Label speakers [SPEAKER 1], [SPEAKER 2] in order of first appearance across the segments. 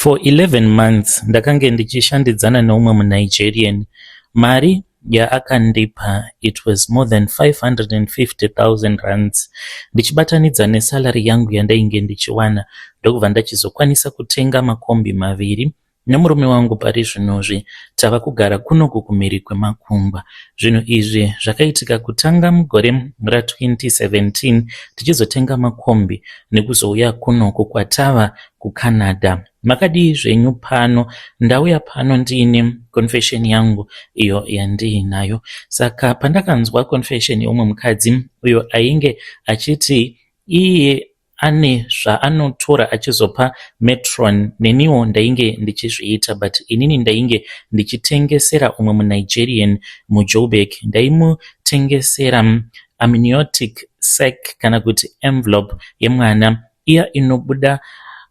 [SPEAKER 1] For 11 months ndakange ndichishandidzana neumwe muNigerian. Mari yaakandipa it was more than 550,000 rands. Ndichibatanidza nesalary yangu yandainge ndichiwana ndokubva ndachizokwanisa kutenga makombi maviri nemurume wangu pari zvinozvi tava kugara kunoku kumhiri kwemakungwa. Zvinhu izvi zvakaitika kutanga mugore ra2017 tichizotenga makombi nekuzouya kunoku kwatava kuCanada. Makadii zvenyu pano? Ndauya pano ndiine confession yangu iyo yandiinayo. Saka pandakanzwa confession yeumwe mukadzi uyo ainge achiti iye ane zvaanotora achizopa matron, neniwo ndainge ndichizviita, but inini ndainge ndichitengesera umwe muNigerian muJoburg. Ndaimutengesera amniotic sac kana kuti envelope yemwana iya inobuda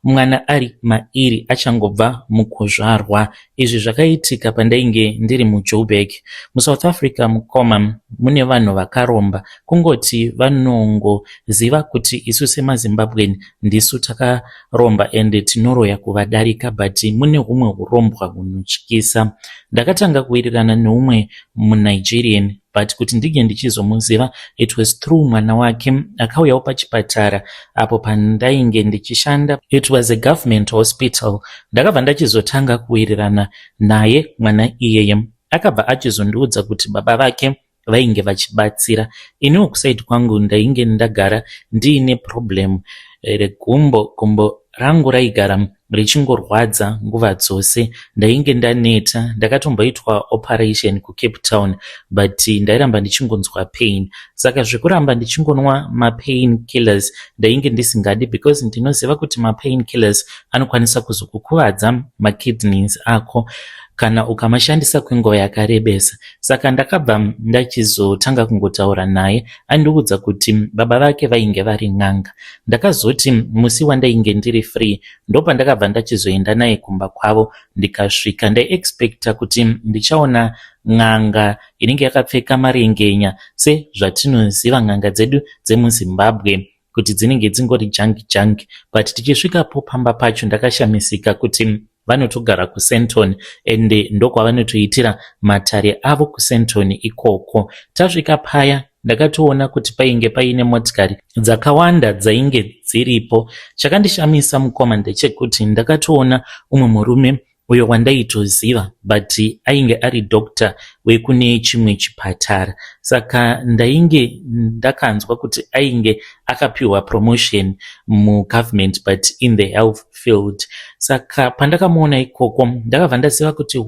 [SPEAKER 1] mwana ari mairi achangobva mukuzvarwa. Izvi zvakaitika pandainge ndiri muJoburg. MuSouth Africa mukoma mune vanhu vakaromba, kungoti vanongoziva kuti isu semaZimbabwean ndisu takaromba ende tinoroya kuvadarika, but mune humwe urombwa hunotyisa. Ndakatanga kuwirirana neumwe muNigerian, but kuti ndige ndichizomuziva it was through mwana wake akauyawo pachipatara apo pandainge ndichishanda. It was a government hospital. Ndakabva ndachizotanga kuwirirana naye mwana iyeye. Akabva achizondiudza kuti baba vake vainge vachibatsira. Iniwo kusaidi kwangu ndainge ndagara ndiine problem regumbo. Gumbo rangu raigara richingorwadza nguva dzose. Ndainge ndaneta, ndakatomboitwa operation kuCape Town, but ndairamba ndichingonzwa pain. Saka zvekuramba ndichingonwa mapain killers ndainge ndisingadi, because ndinoziva kuti mapain killers anokwanisa kuzokukuvadza makidneys ako kana ukamashandisa kwenguva yakarebesa. Saka ndakabva ndachizotanga kungotaura naye, andiudza kuti baba vake vainge vari n'anga. Ndakazoti musi wandainge ndiri free ndopa ndakabva ndachizoenda naye kumba kwavo. Ndikasvika ndaexpecta kuti ndichaona n'anga inenge yakapfeka marengenya sezvatinoziva n'anga dzedu dzemuZimbabwe kuti dzinenge dzingori jangi, but tichisvikapo pamba pacho ndakashamisika kuti vanotogara kuSenton ende ndokwavanotoitira matare avo kuSenton ikoko. Tasvika paya ndakatoona kuti painge paine motikari dzakawanda dzainge dziripo. Chakandishamisa mukoma ndechekuti ndakatoona umwe murume uyo wandaitoziva, but ainge ari doctor wekune chimwe chipatara. Saka ndainge ndakanzwa kuti ainge akapiwa promotion mugovernment but in the health field. Saka pandakamuona ikoko ndakabva ndaziva kuti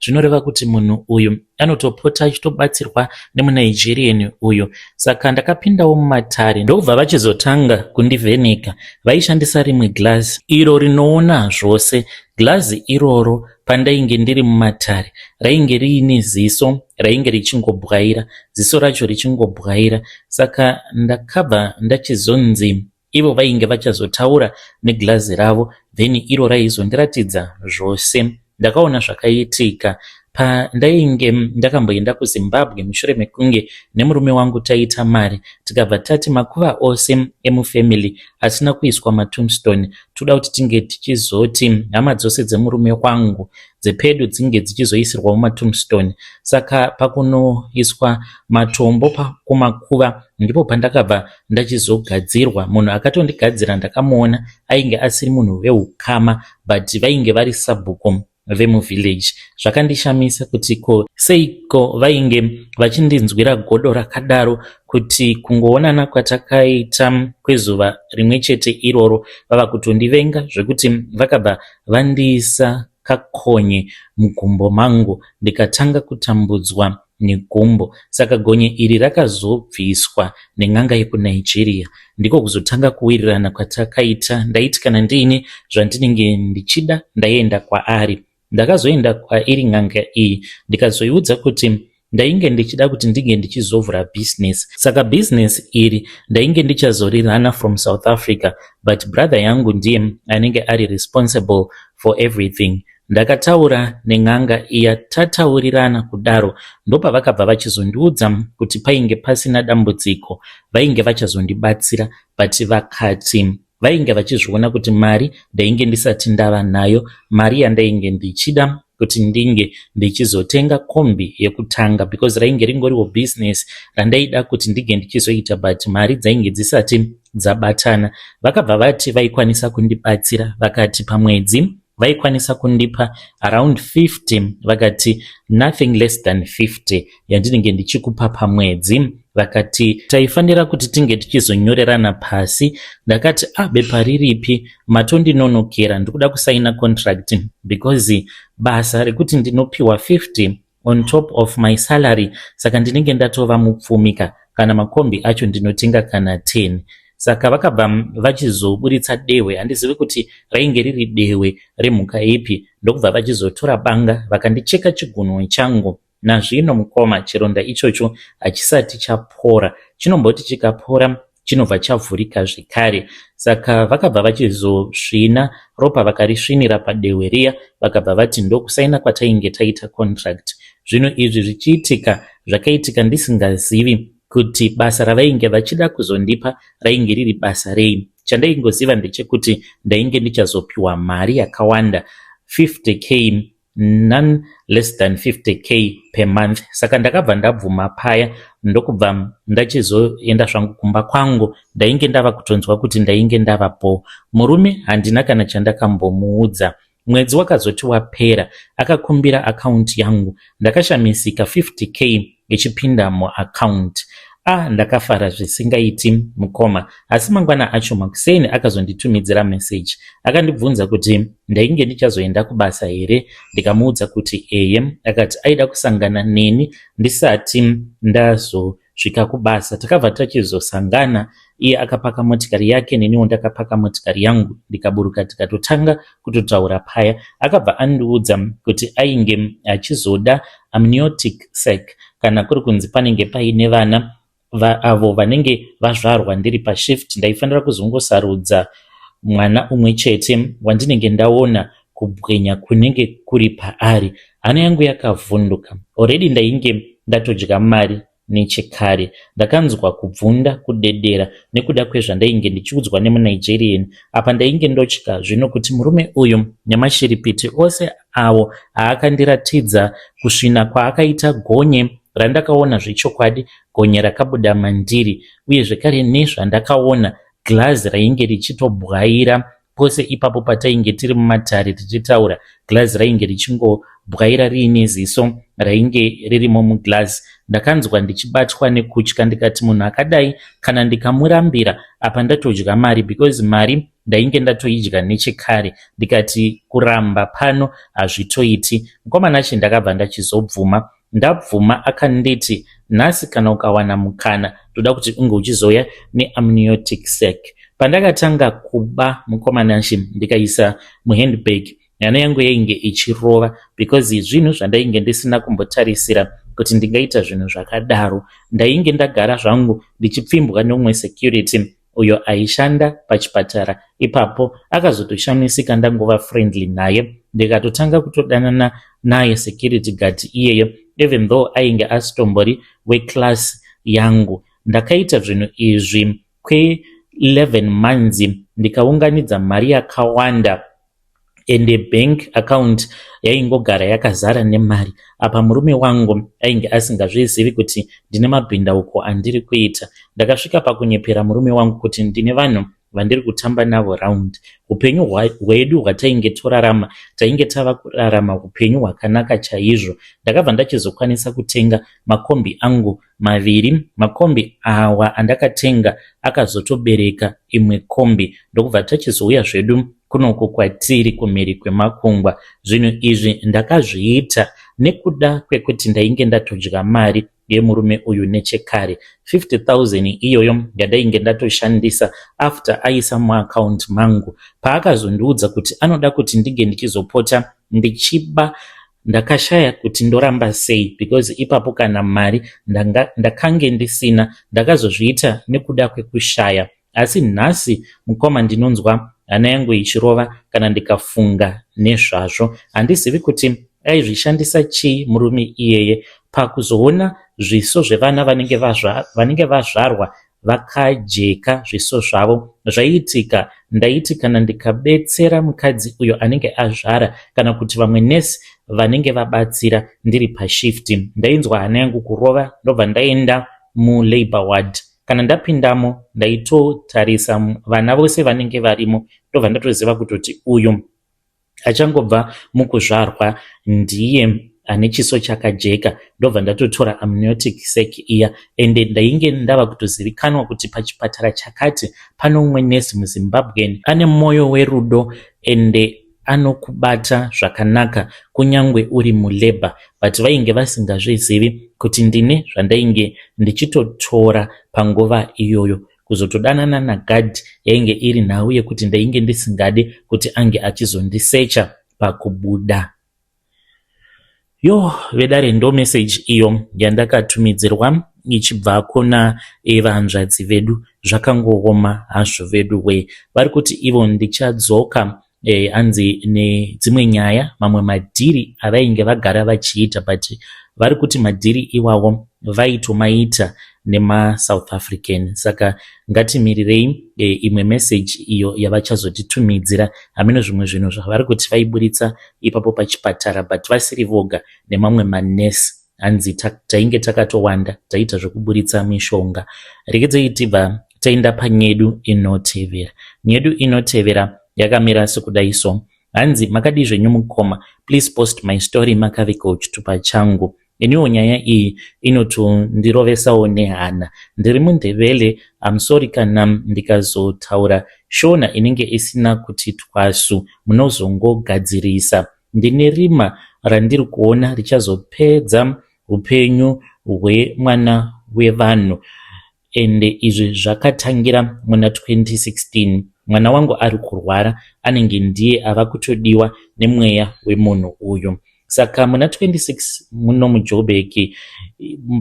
[SPEAKER 1] zvinoreva kuti munhu uyu anotopota achitobatsirwa nemuNigerian uyu. Saka ndakapindawo mumatare ndokubva vachizotanga kundivheneka. Vaishandisa rimwe glass iro rinoona zvose. Glazi iroro pandainge ndiri mumatare rainge riine ziso rainge richingobwaira, ziso racho richingobwaira. Saka ndakabva ndachizonzi ivo vainge vachazotaura neglazi ravo, then iro raizondiratidza zvose. Ndakaona zvakaitika pandainge ndakamboenda kuZimbabwe mushure mekunge nemurume wangu taita mari tikabva tati makuva ose emufamily asina kuiswa matombstone. Toda kuti tinge tichizoti hama dzose dzemurume wangu dzepedu dzinge dzichizoisirwawo matombstone. Saka pakunoiswa matombo kumakuva ndipo pandakabva ndachizogadzirwa. Munhu akatondigadzira ndakamuona ainge asiri munhu veukama, but vainge vari sabhuku vemuvillage. Zvakandishamisa kuti seiko vainge vachindinzwira godo rakadaro, kuti kungoonana kwatakaita kwezuva rimwe chete iroro vava kutondivenga zvekuti vakabva vandiisa kakonye mugumbo mangu ndikatanga kutambudzwa negumbo. Saka gonye iri rakazobviswa nen'anga yekuNigeria. Ndiko kuzotanga kuwirirana kwatakaita. Ndaiti kana ndiine zvandinenge ndichida ndaienda kwaari. Ndakazoenda kwairi n'anga iyi ndikazoiudza kuti ndainge ndichida kuti ndige ndichizovhura business. Saka business iri ndainge ndichazorirana from South Africa, but brother yangu ndiye anenge ari responsible for everything. Ndakataura nen'anga iya, tataurirana kudaro ndopa vakabva vachizondiudza kuti painge pasina dambudziko vainge vachazondibatsira, but vakati vainge vachizviona kuti mari ndainge ndisati ndava nayo, mari yandainge ndichida kuti ndinge ndichizotenga kombi yekutanga, because rainge ringoriwo business randaida kuti ndige ndichizoita, but mari dzainge dzisati dzabatana. Vakabva vati vaikwanisa kundibatsira, vakati pamwedzi vaikwanisa kundipa around 50, vakati nothing less than 50 yandinenge ndichikupa pamwedzi. Vakati taifanira kuti tinge tichizonyorerana pasi. Ndakati bepa riripi, matondinonokera, ndikuda kusaina contract because basa rekuti ndinopiwa 50 on top of my salary, saka ndinenge ndatova mupfumika, kana makombi acho ndinotenga kana 10. Saka vakabva vachizoburitsa dehwe, handizivi kuti rainge riri dehwe remhuka ipi. Ndokubva vachizotora banga vakandicheka chigunwe changu. Nazvino mukoma, chironda ichocho hachisati chapora, chinomboti chikapora chinobva chavhurika zvekare. Saka vakabva vachizosvina ropa, vakarisvinira padehwe riya, vakabva vati ndokusaina kwatainge taita contract. Zvino izvi zvichiitika, zvakaitika ndisingazivi kuti basa ravainge vachida kuzondipa rainge riri basa rei. Chandaingoziva ndechekuti ndainge ndichazopiwa mari yakawanda, 50k, none less than 50k per month. Saka ndakabva ndabvuma paya, ndokubva ndachizoenda zvangu kumba kwangu. Ndainge ndava kutonzwa kuti ndainge ndavapo. Murume handina kana chandakambomuudza. Mwedzi wakazoti wapera, akakumbira akaunti yangu. Ndakashamisika, 50k ichipinda muaccount. Ndakafara zvisingaiti mukoma. Asi mangwana acho makuseni akazonditumidzira message, akandibvunza kuti ndainge ndichazoenda kubasa here. Ndikamuudza kuti eye. Akati aida kusangana neni ndisati ndazosvika kubasa. Takabva tachizosangana, iye akapaka motikari yake, neniwo ndakapaka motikari yangu, ndikaburuka tikatotanga kutotaura paya. Akabva andiudza kuti ainge achizoda amniotic sac, kana kuri kunzi panenge paine vana avo vanenge vazvarwa ndiri pashift. Ndaifanira kuzongosarudza mwana umwe chete wandinenge ndaona kubwenya kunenge kuri paari. Hana yangu yakavhunduka. Already ndainge ndatodya mari nechekare. Ndakanzwa kubvunda, kudedera nekuda kwezvandainge ndichiudzwa nemuNigerian. Apa ndainge ndotya zvino kuti murume uyu nemashiripiti ose awo aakandiratidza kusvina kwaakaita gonye randakaona zvechokwadi, gonye rakabuda mandiri, uye zvekare nezvandakaona glazi rainge richitobwaira pose ipapo patainge tiri mumatare tichitaura. Glazi rainge richingobwaira riine ziso rainge ririmo muglazi. Ndakanzwa ndichibatwa nekutya, ndikati munhu akadai kana ndikamurambira apa ndatodya mari, because mari ndainge ndatoidya nechekare. Ndikati kuramba pano hazvitoiti. Mukomana achi ndakabva ndachizobvuma. Ndabvuma akanditi nhasi kana ukawana mukana toda kuti unge uchizoya neamniotic sac. Pandakatanga kuba mukomana achi ndikaisa muhandbag, hana yangu yainge ichirova, because zvinhu zvandainge ndisina kumbotarisira kuti ndingaita zvinhu zvakadaro. Ndainge ndagara zvangu ndichipfimbwa neumwe security uyo aishanda pachipatara ipapo. Akazotoshamisika ndangova friendly naye, ndikatotanga kutodanana naye security guard iyeyo, even though ainge asitombori weclass yangu. Ndakaita zvinhu izvi kwe11 months, ndikaunganidza mari yakawanda, ende bank account yaingogara yakazara nemari. Apa murume wangu ainge asingazvizivi kuti ndine mabhindauko andiri kuita. Ndakasvika pakunyepera murume wangu kuti ndine vanhu vandiri kutamba navo round. Upenyu hwedu hwatainge torarama, tainge tava kurarama upenyu hwakanaka chaizvo. Ndakabva ndachizokwanisa kutenga makombi angu 2. Makombi awa andakatenga akazotobereka imwe kombi. Ndokubva tachizouya zvedu kunoko kwatiri kumhiri kwemakungwa. Zvinhu izvi ndakazviita nekuda kwekuti ndainge ndatodya mari yemurume uyu nechekare. 50,000 iyoyo yadainge ndatoshandisa after aisa muaccount mangu. Paakazondiudza kuti anoda kuti ndige ndichizopota ndichiba, ndakashaya kuti ndoramba sei, because ipapo kana mari ndakange ndisina. Ndakazozviita nekuda kwekushaya. Asi nhasi mukoma ndinonzwa hana yangu ichirova kana ndikafunga nezvazvo. Handizivi kuti aizvishandisa chii murume iyeye pakuzoona zviso zvevana vanenge vazvarwa vakajeka zviso zvavo. Zvaiitika ndaiti kana ndikabetsera mukadzi uyo anenge azvara kana kuti vamwe nesi vanenge vabatsira ndiri pashifti, ndainzwa hana yangu kurova ndobva ndaenda mulabor ward. Kana ndapindamo ndaitotarisa vana vose vanenge varimo ndobva ndatoziva kutoti uyu achangobva mukuzvarwa ndiye ane chiso chakajeka. Ndobva ndatotora amniotic sac iya ende ndainge ndava kutozivikanwa kuti pachipatara chakati pano umwe nesi muZimbabwean ane mwoyo werudo ende anokubata zvakanaka kunyangwe uri mulabor, but vainge vasingazvizivi kuti ndine zvandainge ndichitotora panguva iyoyo. Kuzotodanana nagadhi yainge iri nhau yekuti ndainge ndisingade kuti ange achizondisecha pakubuda. Vedare ndo message iyo yandakatumidzirwa ichibva kuna vanzvadzi vedu. Zvakangooma hazvo vedu we. Vari kuti ivo ndichadzoka anzi nedzimwe nyaya, mamwe madhiri avainge vagara vachiita, but vari kuti madhiri iwawo vaitomaita nemaSouth African. Saka ngatimirirei imwe message iyo yavachazotitumidzira. Hameno zvimwe zvinhu zvavari kuti vaiburitsa ipapo pachipatara, but vasiri voga nemamwe manesi. Hanzi tainge takatowanda taita zvokuburitsa mishonga. Regedzei tibva taenda paNyedu inotevera. Nyedu inotevera yakamira sekudaiso. Hanzi makadi zvenyu mukoma, please post my story makavika chitupa changu. Iniwo nyaya iyi inotondirovesawo nehana. Ndiri muNdebele, I'm sorry kana ndikazotaura shona inenge isina kuti twasu, munozongogadzirisa. Ndine rima randiri kuona richazopedza upenyu hwemwana wevanhu. Ende izvi zvakatangira muna 2016. Mwana wangu ari kurwara, anenge ndiye ava kutodiwa nemweya wemunhu uyu. Saka muna 26 muno muJoburg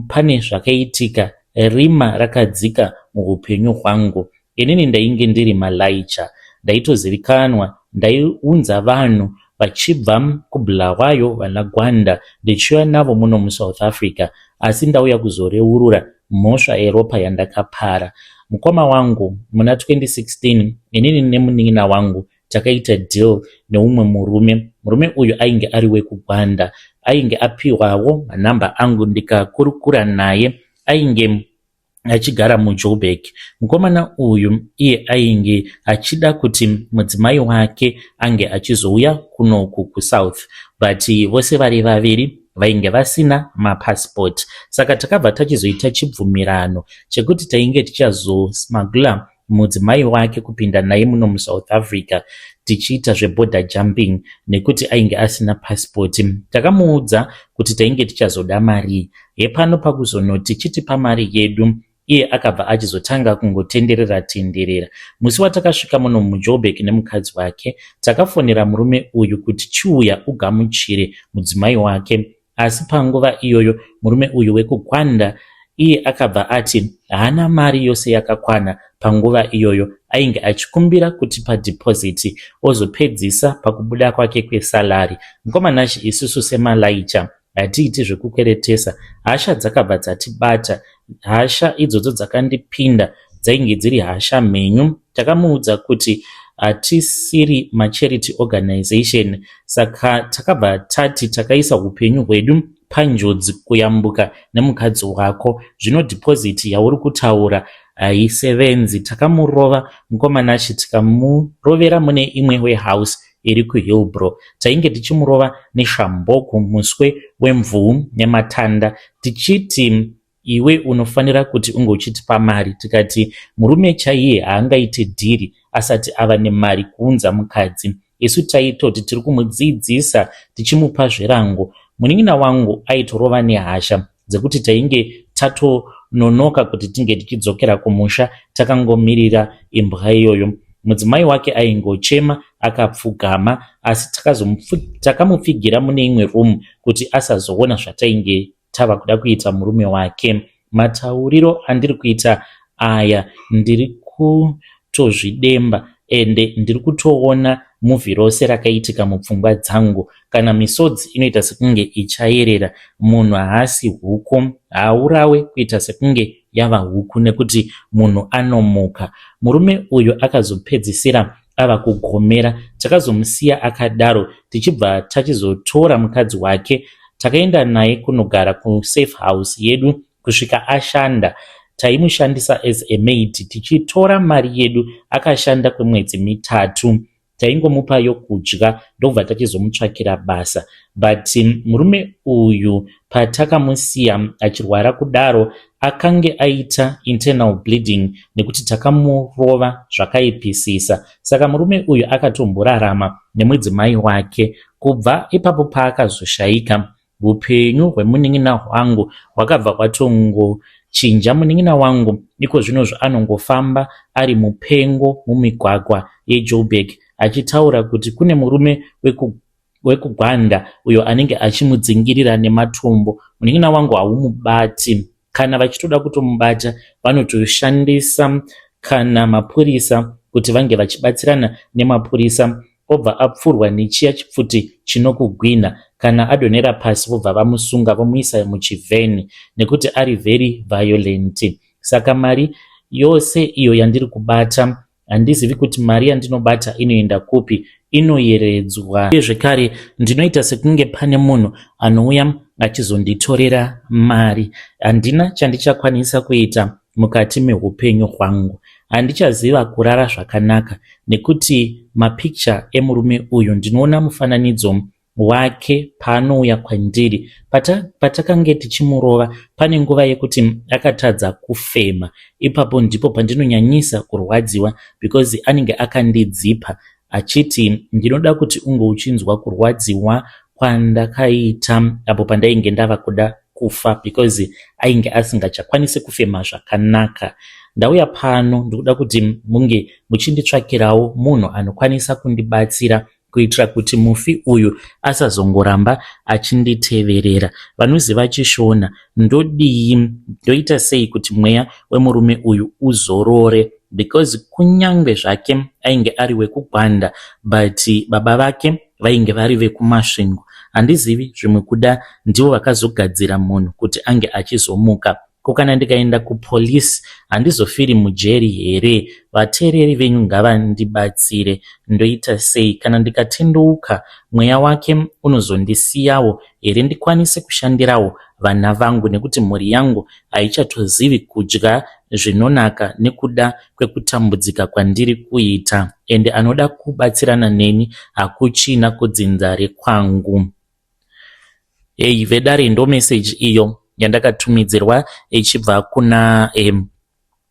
[SPEAKER 1] pane zvakaitika, rima rakadzika muupenyu hwangu. Inini ndainge ndiri malaicha, ndaitozivikanwa, ndaiunza vanhu vachibva kuBulawayo vanaGwanda ndichiuya navo muno muSouth Africa, asi ndauya kuzoreurura mhosva yeropa yandakapara. Mukoma wangu muna 2016 inini nemunina wangu takaita deal neumwe murume uyu ainge ari wekuGwanda, ainge apiwawo manamba angu ndikakurukura naye, ainge achigara muJoburg. Mukomana uyu iye ainge achida kuti mudzimai wake ange achizouya kunoku kuSouth, but vose vari vaviri vainge vasina mapassport. Saka takabva tachizoita chibvumirano chekuti tainge tichazosmagula mudzimai wake kupinda naye muno muSouth Africa tichiita zveborder jumping nekuti ainge asina passport. Takamuudza kuti tainge tichazoda mari yepano pakuzonoti chitipa mari yedu. Iye akabva achizotanga kungotenderera. Musi watakasvika muno muJoburg nemukadzi wake, takafonera murume uyu kuti chiuya ugamuchire mudzimai wake. Asi panguva iyoyo murume uyu wekuGwanda iye akabva ati haana mari yose yakakwana. Panguva iyoyo ainge achikumbira kuti padeposit ozopedzisa pakubuda kwake kwesalari. Mukomanachi isusu semalaicha hatiiti zvekukweretesa. Hasha dzakabva dzatibata. Hasha idzodzo dzakandipinda dzainge dziri hasha mhenyu. Takamuudza kuti hatisiri macharity organization, saka takabva tati takaisa upenyu hwedu panjodzi kuyambuka nemukadzi wako. Zvino deposit yauri kutaura haisevenzi. Takamurova mukomanachi tikamurovera mune imwe warehouse iri kuHillbrow. Tainge tichimurova neshamboku, muswe wemvuu nematanda, tichiti iwe unofanira kuti unge uchitipa mari. Tikati murume chaiye haangaite dhiri asati ava nemari kuunza mukadzi. Isu taitoti tiri kumudzidzisa tichimupa zverango. Munin'ina wangu aitorova nehasha dzekuti tainge tatononoka kuti tinge tichidzokera kumusha takangomirira imbwa iyoyo. Mudzimai wake aingochema akapfugama, asi takamupfigira mune imwe room kuti asazoona zvatainge tava kuda kuita murume wake. Matauriro andiri kuita aya ndiri kutozvidemba ende ndiri kutoona movie rose rakaitika mupfungwa dzangu. Kana misodzi inoita sekunge ichayerera, munhu haasi huku, haurawe kuita sekunge yava huku nekuti munhu anomuka. Murume uyu akazopedzisira ava kugomera. Takazomusiya akadaro tichibva tachizotora mukadzi wake takaenda naye kunogara kusafe house yedu kusvika ashanda. Taimushandisa as a maid tichitora mari yedu. Akashanda kwemwedzi mitatu. Taingomupa yokudya ndobva tachizomutsvakira basa. But murume uyu patakamusiya achirwara kudaro akange aita internal bleeding nekuti takamurova zvakaipisisa. Saka murume uyu akatomborarama nemudzimai wake. Kubva ipapo paakazoshaika, upenyu hwemunin'ina wangu hwakabva kwatongochinja. Munin'ina wangu iko zvino zvaanongofamba ari mupengo mumigwagwa yeJoburg achitaura kuti kune murume wekugwanda uyo anenge achimudzingirira nematombo. Munin'ina wangu haumubati. Kana vachitoda kutomubata vanotoshandisa kana mapurisa kuti vange vachibatsirana nemapurisa, obva apfurwa nechiya chipfuti chinokugwina. Kana adonhera pasi vobva vamusunga vomuisa muchivheni nekuti ari very violent. Saka mari yose iyo yandiri kubata handizivi kuti mari yandinobata inoenda kupi, inoyeredzwa. Uye zvekare ndinoita sekunge pane munhu anouya achizonditorera mari. Handina chandichakwanisa kuita mukati mehupenyu hwangu. Handichaziva kurara zvakanaka nekuti mapicture emurume uyu ndinoona mufananidzo wake paanouya kwandiri. Patakange tichimurova pane nguva yekuti akatadza kufema. Ipapo ndipo pandinonyanyisa kurwadziwa because anenge akandidzipa achiti ndinoda kuti unge uchinzwa kurwadziwa kwandakaita apo pandainge ndava kuda kufa because ainge asingachakwanisi kufema zvakanaka. Ndauya pano ndikuda kuti munge muchinditsvakirawo munhu anokwanisa kundibatsira kuitira kuti mufi uyu asazongoramba achinditeverera. Vanoziva chishona ndodii, ndoita sei kuti mweya wemurume uyu uzorore because kunyangwe zvake ainge ari wekugwanda but baba vake vainge vari vekumasvingo. Handizivi zvimwe kuda ndivo vakazogadzira munhu kuti ange achizomuka. Kana ndikaenda kupolisi handizofiri mujeri here? Vateereri venyu ngavandibatsire. Ndoita sei? Kana ndikatendeuka mweya wake unozondisiyawo here ndikwanise kushandirawo vana vangu nekuti mhuri yangu haichatozivi kudya zvinonaka nekuda kwekutambudzika kwandiri kuita. Ende anoda kubatsirana neni hakuchina kudzinza rekwangu. Vedare ndo message iyo yandakatumidzirwa ichibva kuna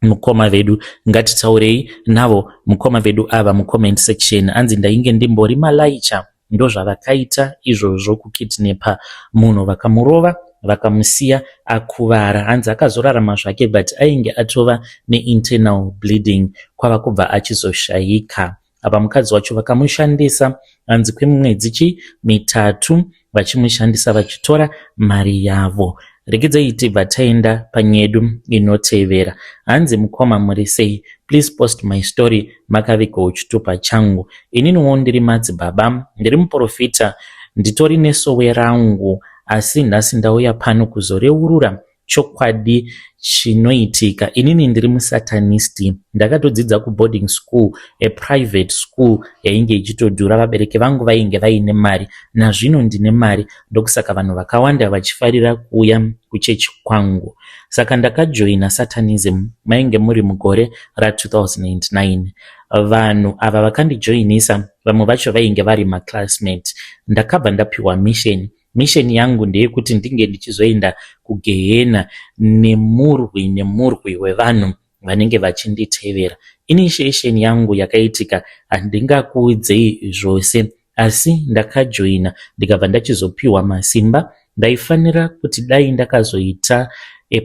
[SPEAKER 1] mukoma vedu. Ngatitaurei navo mukoma vedu ava mucomment section. Anzi ndainge ndimbori malaicha ndo zvavakaita izvozvo kukidnepa munhu vakamurova vakamusiya akuvara. Hanzi akazorarama zvake but ainge atova neinternal bleeding kwava kubva achizoshayika. Apa mukadzi wacho vakamushandisa hanzi kwemwedzi mitatu vachimushandisa vachitora mari yavo. Regedzai tibva taenda panyedu inotevera. Hanzi mukoma muri sei? Please post my story makavigawo chitupa changu. Ininiwo ndiri madzibaba, ndiri muprofita, nditori nesowe rangu, asi nhasi ndauya pano kuzoreurura chokwadi chinoitika. Inini ndiri musatanist. Ndakatodzidza kuboarding school, a private school yainge ichitodhura. Vabereki vangu vainge vaine mari, nazvino ndine mari, ndokusaka vanhu vakawanda vachifarira kuuya kuchechi kwangu. Saka ndakajoina satanism mainge muri mugore ra2009. Vanhu ava vakandijoinisa vamwe vacho vainge vari maclassmate. Ndakabva ndapiwa mission yangu ndeyekuti ndinge ndichizoenda kugehena nemurwi wevanhu vanenge vachinditevera. Initiation yangu yakaitika handingakuudzei zvose, asi ndakajoina ndikabva ndachizopiwa masimba. Ndaifanira kuti dai ndakazoita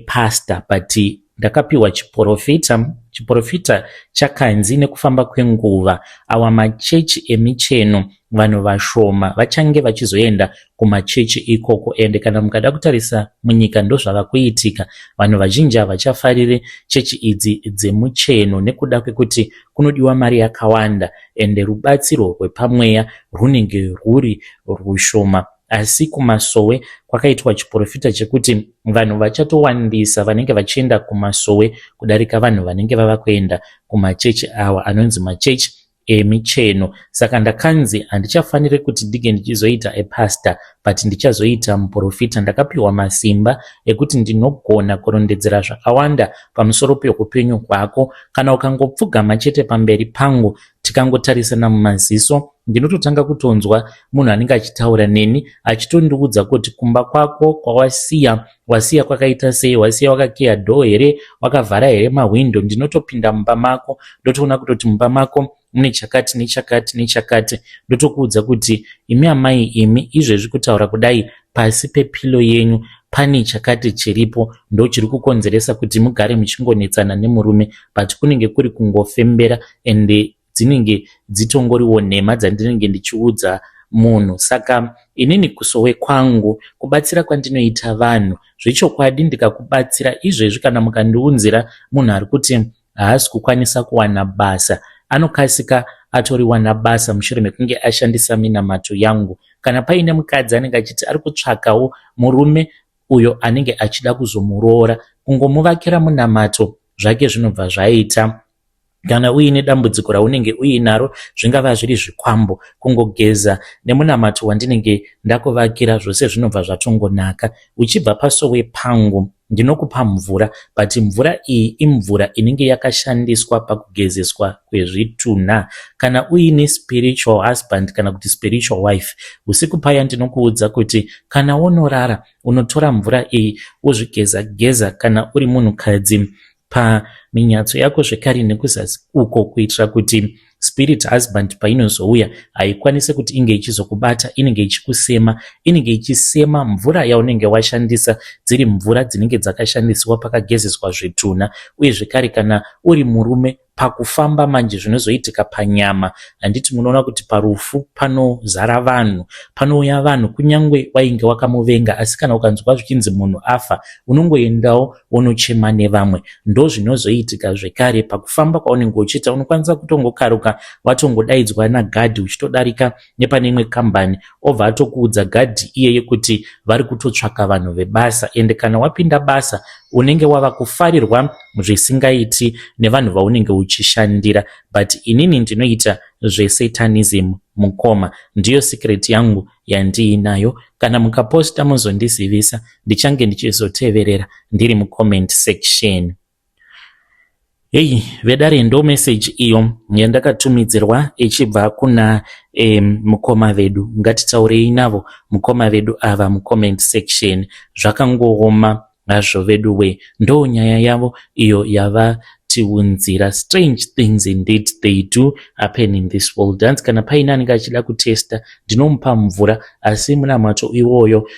[SPEAKER 1] pastor but ndakapiwa chiprofita. Chiprofita chakanzi nekufamba kwenguva awa machechi emicheno vanhu vashoma vachange vachizoenda kumachechi ikoko. Ende kana mukada kutarisa munyika ndo zvava kuitika, vanhu vazhinji havachafarire chechi idzi dzemucheno nekuda kwekuti kunodiwa mari yakawanda ende rubatsiro rwepamweya runenge rwuri rushoma. asi kumasowe kwakaitwa chiprofita chekuti vanhu vachatowandisa vanenge vachienda kumasowe kudarika vanhu vanenge vava kuenda kumachechi awa anonzi machechi emicheno. Saka ndakanzi handichafaniri kuti ndige ndichizoita epastor but ndichazoita muprofita. Ndakapiwa masimba ekuti ndinogona kurondedzera zvakawanda pamusoro peupenyu hwako. Kana ukangopfugama chete pamberi pangu tikangotarisana mumaziso, ndinototanga kutonzwa munhu anenge achitaura neni achitondiudza kuti kumba kwako wasiya kwakaita sei, wasiya wakakeya dhoo here, wakavhara here mahwindo. Ndinotopinda mumba mako ndotoona kutoti mumba mako mune chakati nechakati nechakati. Ndotokuudza kuti imi amai, imi izvezvi kutaura kudai pasi pepilo yenyu pane chakati chiripo ndo chiri kukonzeresa kuti mugare muchingonetsana nemurume, but kunenge kuri kungofembera ende dzinenge dzitongoriwo nhema dzandinenge ndichiudza munhu. Saka inini kusowe kwangu, kubatsira kwandinoita vanhu zvechokwadi, ndikakubatsira izvezvi kana mukandiunzira munhu ari kuti haasi kukwanisa kuwana basa, anokasika atoriwana basa mushure mekunge ashandisa minamato yangu. Kana paine mukadzi anenge achiti ari kutsvakawo murume uyo anenge achida kuzomuroora, kungomuvakira munamato zvake zvinobva zvaita. Kana uine dambudziko raunenge uinaro, zvingava zviri zvikwambo, kungogeza nemunamato wandinenge ndakuvakira, zvose zvinobva zvatongonaka. Uchibva pasowe pangu ndinokupa mvura, but mvura iyi imvura inenge yakashandiswa pakugezeswa kwezvitunha. Kana uine spiritual husband kana kuti spiritual wife, usiku paya ndinokuudza kuti kana unorara unotora mvura iyi wozvigeza-geza kana uri munhukadzi paminyatso yako zvekare nekuzasi uko, kuitira kuti spirit husband painozouya haikwanise kuti inge ichizokubata, inenge ichikusema, inenge ichisema mvura yaunenge washandisa dziri mvura dzinenge dzakashandiswa pakagezeswa zvitunha. Uye zvekare kana uri murume, pakufamba manje zvinozoitika panyama, handiti munoona kuti parufu panozara vanhu, panouya vanhu kunyangwe wainge wakamuvenga, asi kana ukanzwa zvichinzi munhu afa unongoendawo wonochema nevamwe. Ndo zvinozoitika zvekare pakufamba kwaunenge uchiita, unokwanisa kutongokaruka watongodaidzwa nagadhi uchitodarika nepane imwe kambani, obva atokuudza gadhi iyeye kuti vari kutotsvaka vanhu vebasa, ende kana wapinda basa unenge wava kufarirwa zvisingaiti nevanhu vaunenge uchishandira. But inini ndinoita zvesatanism mukoma, ndiyo secret yangu yandiinayo. Kana mukaposta muzondizivisa, ndichange ndichizoteverera ndiri mucomment section. Hey, vedare ndo message iyo yandakatumidzirwa ichibva kuna mukoma vedu. Ngatitaurei navo mukoma vedu ava mucomment section. Zvakangooma hazvo vedu we, ndo nyaya yavo iyo yavatiunzira. Strange things indeed they do happen in this world. Hanzi kana paina anenge achida kutesta ndinomupa mvura, asi munamato iwoyo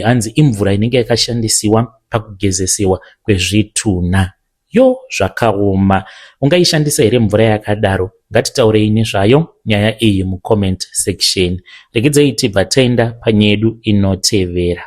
[SPEAKER 1] hanzi imvura inenge yakashandisiwa pakugezesiwa kwezvitunha. Yo, zvakaoma. Ungaishandisa here mvura yakadaro? Ngatitaurei nezvayo nyaya iyi mucomment section. Regedzei tibva taenda panyedu inotevera.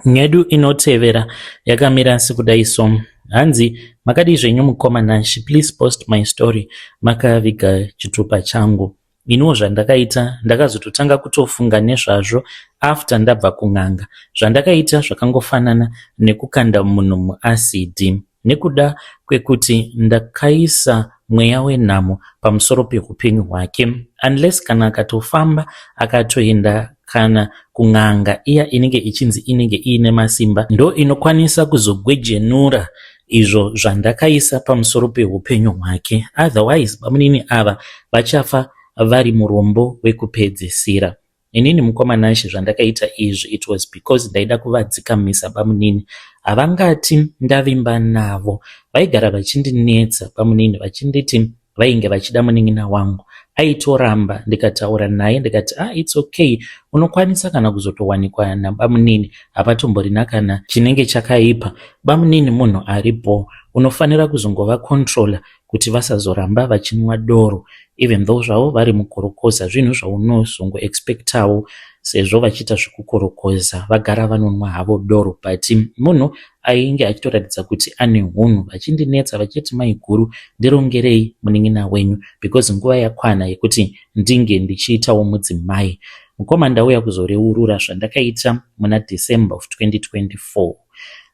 [SPEAKER 1] Nyedu inotevera yakamira sekudai so. Hanzi, makadi zvenyu mukoma Nashi, please post my story. Makaviga chitupa changu. Inuwo zvandakaita ndakazototanga kutofunga nezvazvo after ndabva kun'anga. Zvandakaita zvakangofanana nekukanda munhu muacid, nekuda kwekuti ndakaisa mweya wenhamo pamusoro peupenyu hwake. Unless kana akatofamba akatoenda kana kun'anga iya inenge ichinzi inenge iine masimba, ndo inokwanisa kuzogwejenura izvo zvandakaisa pamusoro peupenyu hwake. Otherwise bamunini ava vachafa vari murombo wekupedzisira. Inini mukoma Nashi zvandakaita izvi, it was because ndaida kuvadzikamisa bamunini. Havangati ndavimba navo, vaigara vachindinetsa bamunini, vachinditi vainge vachida munin'ina wangu. Aitoramba, ndikataura naye ndikati it's okay, unokwanisa kana kuzotowanikwa nabamunini, hapatomborina kana chinenge chakaipa. Bamunini munhu aripo, unofanira kuzongova controller kuti vasazoramba vachinwa doro, even though zvavo vari mukorokoza, zvinhu zvaunozongo expectawo sezvo vachiita zvekukorokoza vagara vanonwa havo doro. But munhu ainge achitoratidza kuti ane hunhu, vachindinetsa vachiti maiguru ndirongerei munin'ina wenyu, because nguva yakwana yekuti ndinge ndichiitawo mudzimai. mukoma ndauya kuzoreurura zvandakaita muna December of 2024.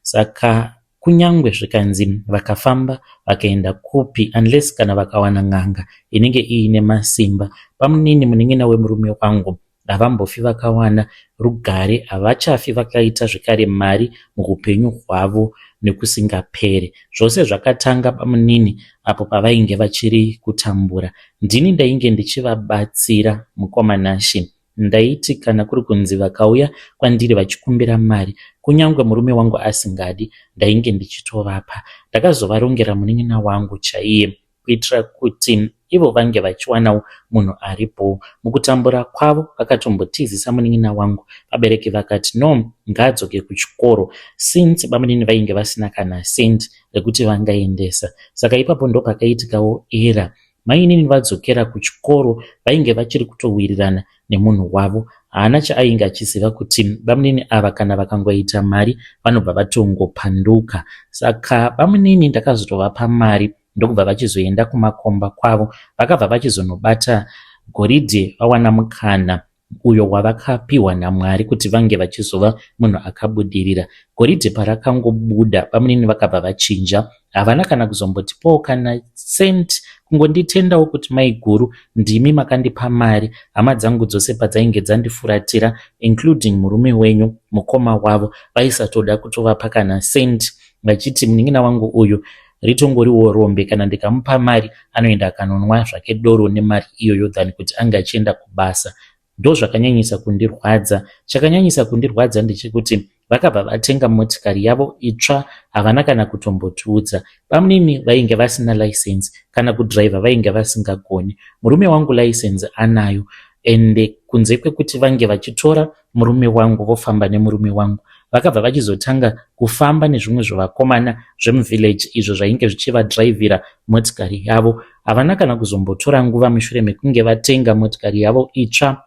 [SPEAKER 1] Saka kunyangwe zvikanzi vakafamba vakaenda kupi, unless kana vakawana n'anga inenge iine masimba, pamunini munengena wemurume wangu havambofi vakawana rugare, havachafi vakaita zvekare mari muupenyu hwavo nekusingapere. Zvose zvakatanga pamunini apo pavainge vachiri kutambura. Ndini ndainge ndichivabatsira mukoma Nashi. Ndaiti kana kuri kunzi vakauya kwandiri vachikumbira mari, kunyangwe murume wangu asingadi, ndainge ndichitovapa. Ndakazovarongera munin'ina wangu chaiye kuitira kuti ivo vange vachiwanawo munhu aripo. Mukutambura kwavo vakatombotizisa munin'ina wangu. Vabereki vakati no, ngaadzoke kuchikoro, since bamunini vainge vasina kana sendi rekuti vangaendesa. Saka ipapo ndo pakaitikawo era. Mainini vadzokera kuchikoro vainge vachiri kutowirirana nemunhu wavo. Haana chaainge achiziva kuti bamunini ava kana vakangoita mari vanobva vatongopanduka. Saka bamunini ndakazotovapa mari ndokubva vachizoenda kumakomba kwavo. Vakabva vachizonobata goridhe vawana mukana uyo wavakapiwa naMwari kuti vange vachizova munhu akabudirira. Goridhe parakangobuda bamunini vakabva vachinja. Havana kana kuzombotipawo kana senti, kungonditendawo kuti mai guru ndimi makandipa mari. Hama dzangu dzose padzainge dzandifuratira including murume wenyu mukoma wavo vaisatoda kutovapa kana senti, vachiti munin'ina wangu uyu ritongoriwo rombe, kana ndikamupa mari anoenda akanonwa zvake doro nemari iyoyo than kuti anga achienda kubasa. Ndo zvakanyanyisa kundirwadza. Chakanyanyisa kundirwadza ndechekuti vakabva vatenga motikari yavo itsva, havana kana kutombotiudza. Bamunini vainge vasina license, kana kudhiraivha vainge vasingagoni. Murume wangu license anayo, ende kunze kwekuti vange vachitora murume wangu vofamba nemurume wangu, vakabva vachizotanga kufamba nezvimwe zvevakomana zvemuvillage izvo zvainge zvichivadhiraivhira motikari yavo. Havana kana kuzombotora nguva mushure mekunge vatenga motikari yavo itsva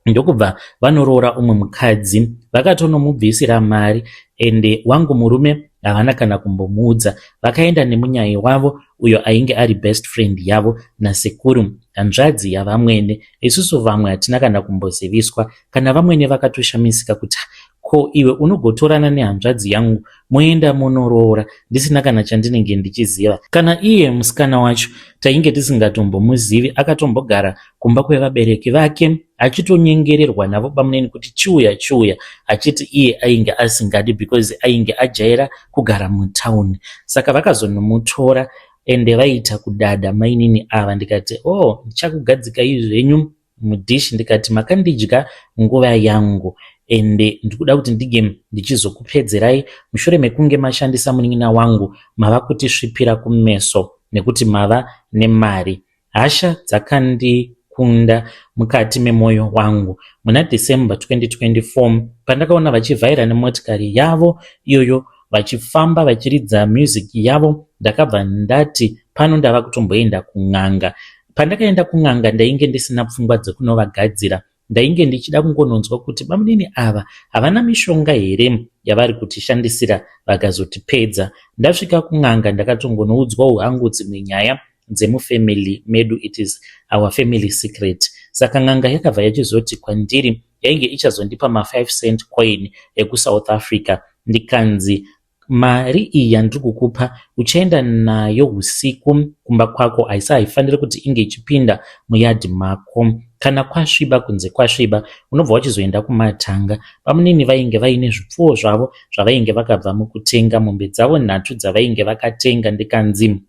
[SPEAKER 1] ndokubva vanoroora umwe mukadzi, vakatonomubvisira mari, ende wangu murume havana kana kumbomuudza. Vakaenda nemunyai wavo uyo ainge ari best friend yavo nasekuru, hanzvadzi yavamwene. Isusu vamwe hatina kana kumboziviswa, kana vamwene vakatoshamisika kuti ko iwe unogotorana nehanzvadzi yangu moenda monoroora ndisina kana chandinenge ndichiziva. Kana iye musikana wacho tainge tisingatombomuzivi, akatombogara kumba kwevabereki vake achitonyengererwa navo bamunini kuti chiuya, achiti iye ainge asingadi because ainge ajaira kugara mutauni. Saka vakazonomutora ende vaita kudada mainini ava. Ndikati ndichakugadzika izvenyu mudhishi, ndikati makandidya nguva yangu ende ndikuda kuti ndige ndichizokupedzerai mushure mekunge mashandisa munin'ina wangu, mava kutisvipira kumeso nekuti mava nemari. Hasha dzakandikunda mukati memwoyo wangu. Muna December 2024 pandakaona vachivhaira nemotikari yavo iyoyo vachifamba vachiridza music yavo, ndakabva ndati pano ndava kutomboenda kun'anga. Pandakaenda kun'anga ndainge ndisina pfungwa dzekunovagadzira. Ndainge ndichida kungononzwa kuti bamunini ava havana mishonga here yavari kutishandisira vakazotipedza. Ndasvika kun'anga ndakatongonoudzwawo hangu dzimwe nyaya dzemufamily medu, it is our family secret. Saka n'anga yakabva yachizoti kwandiri yainge ichazondipa ma5 cent coin ekuSouth Africa. Ndikanzi mari iyi yandiri kukupa uchaenda nayo usiku kumba kwako, haisi haifaniri kuti inge ichipinda muyadhi mako. Kana kwasviba kunze kwasviba unobva wachizoenda kumatanga. Bamunini vainge vaine zvipfuwo zvavo zvavainge vakabva mukutenga, mombe dzavo nhatu dzavainge vakatenga. Ndikanzi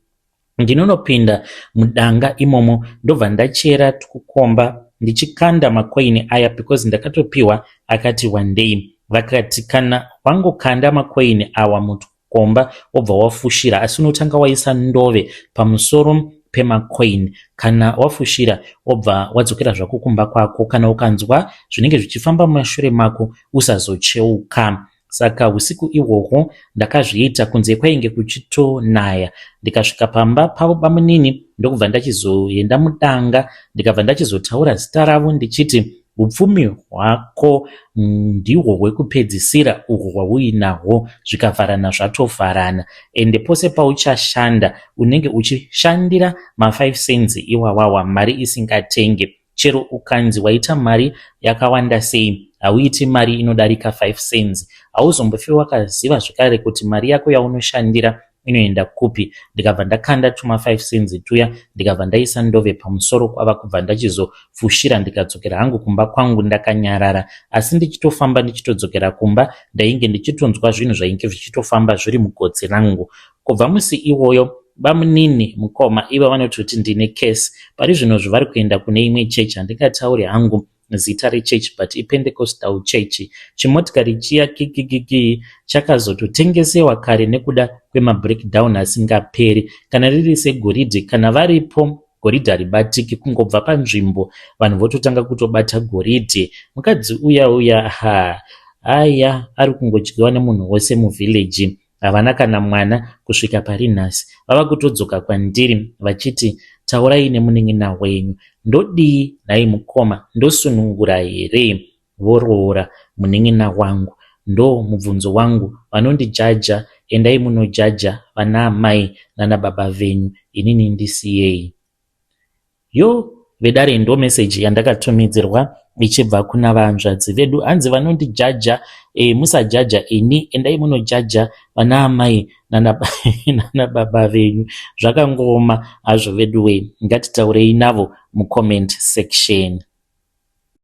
[SPEAKER 1] ndinonopinda mudanga imomo ndobva ndachera tukukomba ndichikanda makoini aya because ndakatopiwa akati one day. Vakati kana wangokanda makoini awa mutukomba wobva wafushira, asi unotanga waisa ndove pamusoro pemakoini. Kana wafushira wobva wadzokera zvako kumba kwako. Kana ukanzwa zvinenge zvichifamba mumashure mako usazocheuka. Saka usiku ihwohwo ndakazviita kunze kwainge kuchitonaya. Ndikasvika pamba pavo bamunini ndokubva ndachizoenda mudanga, ndikabva ndachizotaura zita ravo ndichiti upfumi hwako ndihwo hwekupedzisira uhwo hwauinahwo, zvikavharana zvatovharana. Ende pose pauchashanda unenge uchishandira ma5 cents iwawawa, mari isingatenge. chero ukanzi waita mari yakawanda sei, hauiti mari inodarika 5 cents, hauzombofi wakaziva zvakare kuti mari yako yaunoshandira inoenda kupi. Ndikabva ndakanda tuma 5 cents tuya, ndikabva ndaisa ndove pamusoro kwava kubva ndachizofushira ndikadzokera hangu kumba kwangu ndakanyarara. Asi ndichitofamba ndichitodzokera kumba, ndainge ndichitonzwa zvinhu zvainge zvichitofamba zviri mugotsi rangu. Kubva musi iwoyo bamunini mukoma iva vanototi ndine kesi. Pari zvino zvavari kuenda kune imwe chechi, handingatauri hangu zita rechechi but iPentecostal church. Chimotikari chiya kikikiki chakazototengesewa kare nekuda kwemabreakdown asingaperi. Kana riri segoridhe, kana varipo goridhe haribatiki, kungobva panzvimbo vanhu vototanga kutobata goridhe. Mukadzi uya aya ari kungodyiwa nemunhu wose muvhileji, havana kana mwana kusvika pari nhasi. Vava kutodzoka kwandiri vachiti, taurai nemunin'ina wenyu. Ndodii nhai mukoma, ndosunungura here? Voroora, munin'ina wangu, ndo mubvunzo wangu. Vanondijaja, endai munojaja vana amai nana baba venyu, inini ndisiyei. Yo vedare ndo meseji yandakatumidzirwa ichibva kuna vanzvadzi vedu. Hanzi vanondijaja, musajaja ini, endai munojaja vana amai nana baba venyu. Zvakangoma hazvo vedu we, ngatitaurei navo mucomment section.